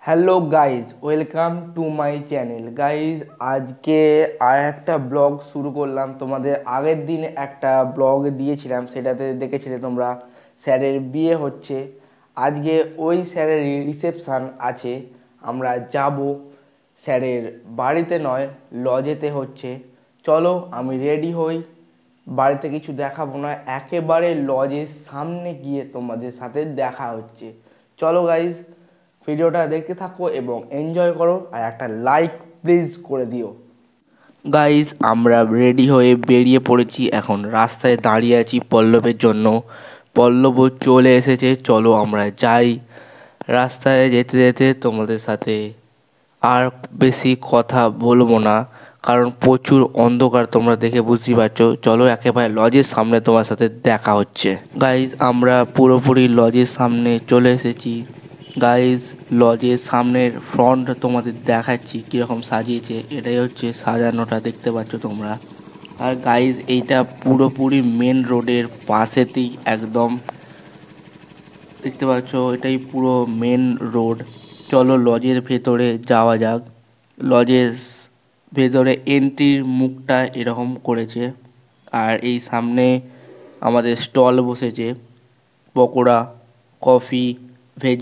Hello guys, welcome to my channel. Guys আজকে আর একটা blog শুরু করলাম। তোমাদের আগের দিন একটা ব্লগ দিয়েছিলাম, সেটাতে দেখেছিলে তোমরা স্যারের বিয়ে হচ্ছে। আজকে ওই স্যারের রিসেপশান আছে, আমরা যাব স্যারের বাড়িতে নয়, লজেতে হচ্ছে। চলো আমি রেডি হই, বাড়িতে কিছু দেখাবো না, একেবারে লজের সামনে গিয়ে তোমাদের সাথে দেখা হচ্ছে। চলো গাইজ, ভিডিওটা দেখতে থাকো এবং এনজয় করো, আর একটা লাইক প্লিজ করে দিও। গাইজ আমরা রেডি হয়ে বেরিয়ে পড়েছি, এখন রাস্তায় দাঁড়িয়ে আছি পল্লবের জন্য। পল্লবও চলে এসেছে, চলো আমরা যাই। রাস্তায় যেতে যেতে তোমাদের সাথে আর বেশি কথা বলবো না, কারণ প্রচুর অন্ধকার, তোমরা দেখে বুঝতেই পারছো। চলো একেবারে লজের সামনে তোমার সাথে দেখা হচ্ছে। গাইজ আমরা পুরোপুরি লজের সামনে চলে এসেছি। গাইজ লজের সামনের ফ্রন্ট তোমাদের দেখাচ্ছি কীরকম সাজিয়েছে, এটাই হচ্ছে সাজানোটা, দেখতে পাচ্ছ তোমরা। আর গাইজ এইটা পুরোপুরি মেন রোডের পাশেতেই একদম, দেখতে পাচ্ছ এটাই পুরো মেন রোড। চলো লজের ভেতরে যাওয়া যাক। লজের ভেতরে এন্ট্রির মুখটা এরকম করেছে, আর এই সামনে আমাদের স্টল বসেছে, পকোড়া, কফি, ভেজ।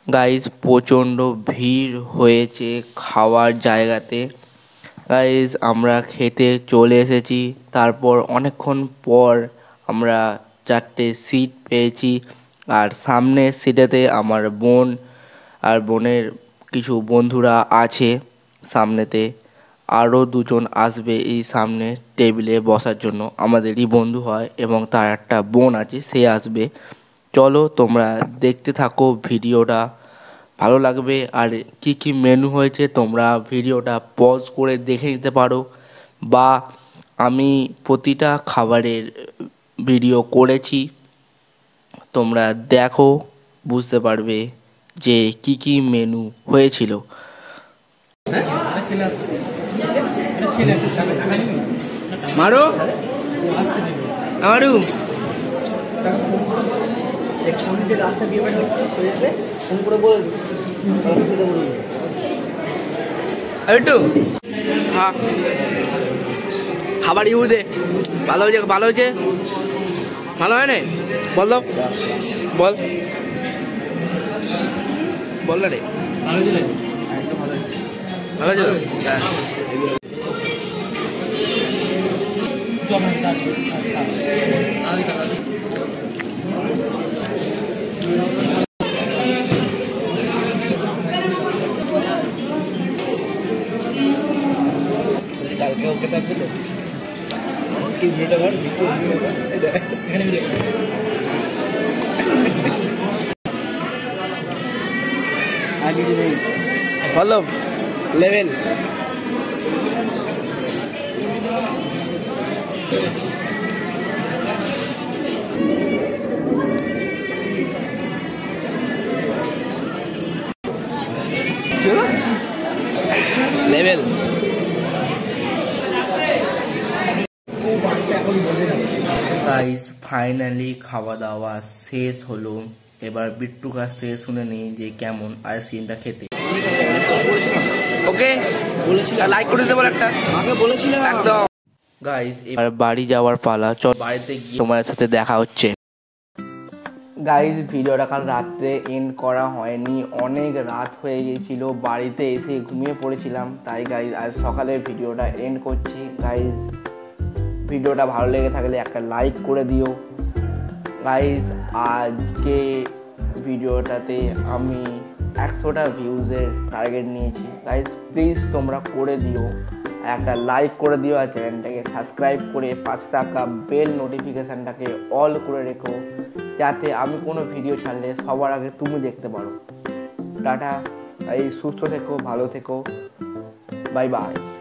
গাইজ প্রচণ্ড ভিড় হয়েছে খাওয়ার জায়গাতে। গাইজ আমরা খেতে চলে এসেছি, তারপর অনেকক্ষণ পর আমরা 4টে সিট পেয়েছি। আর সামনের সিটেতে আমার বোন আর বোনের কিছু বন্ধুরা আছে সামনেতে, আরও দুজন আসবে এই সামনে টেবিলে বসার জন্য, আমাদেরই বন্ধু হয় এবং তার একটা বোন আছে, সে আসবে। চলো তোমরা দেখতে থাকো ভিডিওটা, ভালো লাগবে। আর কি কি মেনু হয়েছে তোমরা ভিডিওটা পজ করে দেখে নিতে পারো, বা আমি প্রতিটা খাবারের ভিডিও করেছি, তোমরা দেখো, বুঝতে পারবে যে কি কি মেনু হয়েছিল। মারো আমারু হ্যাঁ খাবার ইউ দে, ভালো হয়েছে, ভালো হয়েছে, ভালো হয় না? বল তো, বল বল না রে, ভালো হয়েছে। ওকে থাকবে তো কি ভিডিওটা কর এখানে ভিডিও আগে যে নেই বলো লেভেল লেভেল গাইস ফাইনালি খাওয়া দাওয়া শেষ হলো। এবার বিট্টু কাছ থেকে শুনে নিই যে কেমন আইসক্রিমটা খেতে। ওকে বলেছিলাম লাইক করে দিতে বল একটা, আগে বলেছিলাম একদম। গাইস এবার বাড়ি যাওয়ার পালা, চল বাড়িতে গিয়ে তোমার সাথে দেখা হচ্ছে। গাইস ভিডিওটা কাল রাত্রে এন্ড করা হয়নি, অনেক রাত হয়ে গিয়েছিল, বাড়িতে এসে ঘুমিয়ে পড়েছিলাম, তাই গাইস আজ সকালে ভিডিওটা এন্ড করছি। গাইস ভিডিওটা ভালো লেগে থাকলে একটা লাইক করে দিও। গাইস আজকে ভিডিওটাতে আমি 100টা ভিউজের টার্গেট নিয়েছি। গাইস প্লিজ তোমরা করে দিও, একটা লাইক করে দিও আর চ্যানেলটাকে সাবস্ক্রাইব করে পাশে থাকা বেল নোটিফিকেশানটাকে অল করে রেখো, যাতে আমি কোনো ভিডিও ছাড়লে সবার আগে তুমি দেখতে পারো। টাটা, এই সুস্থ থেকো, ভালো থেকো, বাই বাই।